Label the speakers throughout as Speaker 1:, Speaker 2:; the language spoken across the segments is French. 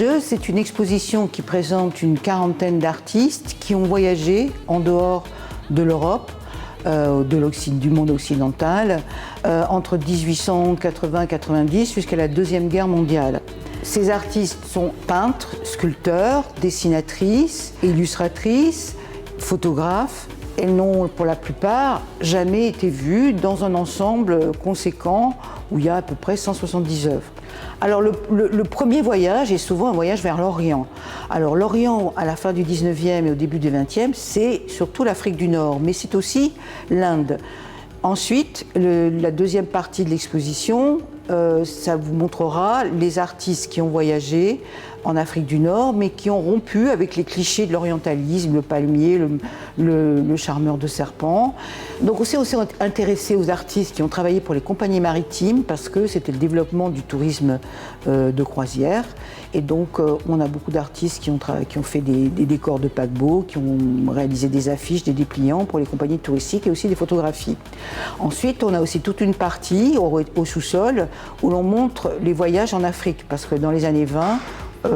Speaker 1: voyageuse, c'est une exposition qui présente une quarantaine d'artistes qui ont voyagé en dehors de l'Europe, du monde occidental, entre 1880 et 90 jusqu'à la Deuxième Guerre mondiale. Ces artistes sont peintres, sculpteurs, dessinatrices, illustratrices, photographes. Elles n'ont, pour la plupart, jamais été vues dans un ensemble conséquent où il y a à peu près 170 œuvres. Alors le premier voyage est souvent un voyage vers l'Orient. Alors l'Orient, à la fin du 19e et au début du 20e, c'est surtout l'Afrique du Nord, mais c'est aussi l'Inde. Ensuite, la deuxième partie de l'exposition, ça vous montrera les artistes qui ont voyagé en Afrique du Nord, mais qui ont rompu avec les clichés de l'orientalisme, le palmier, le charmeur de serpents. Donc on s'est aussi intéressé aux artistes qui ont travaillé pour les compagnies maritimes, parce que c'était le développement du tourisme de croisière. Et donc on a beaucoup d'artistes qui ont fait des décors de paquebots, qui ont réalisé des affiches, des dépliants pour les compagnies touristiques et aussi des photographies. Ensuite, on a aussi toute une partie au sous-sol où l'on montre les voyages en Afrique, parce que dans les années 20,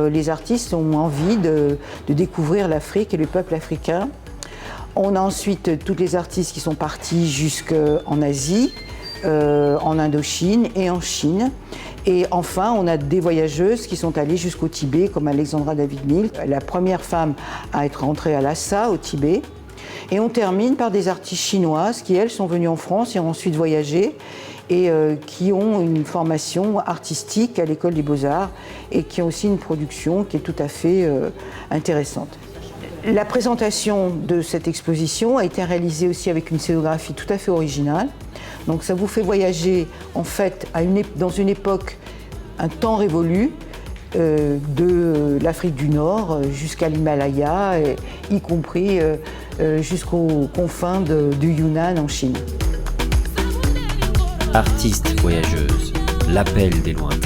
Speaker 1: les artistes ont envie de découvrir l'Afrique et le peuple africain. On a ensuite tous les artistes qui sont partis jusqu'en Asie, en Indochine et en Chine. Et enfin, on a des voyageuses qui sont allées jusqu'au Tibet, comme Alexandra David-Mills, la première femme à être rentrée à Lhasa, au Tibet. Et on termine par des artistes chinoises qui, elles, sont venues en France et ont ensuite voyagé et qui ont une formation artistique à l'École des Beaux-Arts et qui ont aussi une production qui est tout à fait intéressante. La présentation de cette exposition a été réalisée aussi avec une scénographie tout à fait originale. Donc ça vous fait voyager en fait dans une époque, un temps révolu, de l'Afrique du Nord jusqu'à l'Himalaya, y compris jusqu'aux confins du Yunnan en Chine.
Speaker 2: Artiste voyageuse, l'appel des lointains.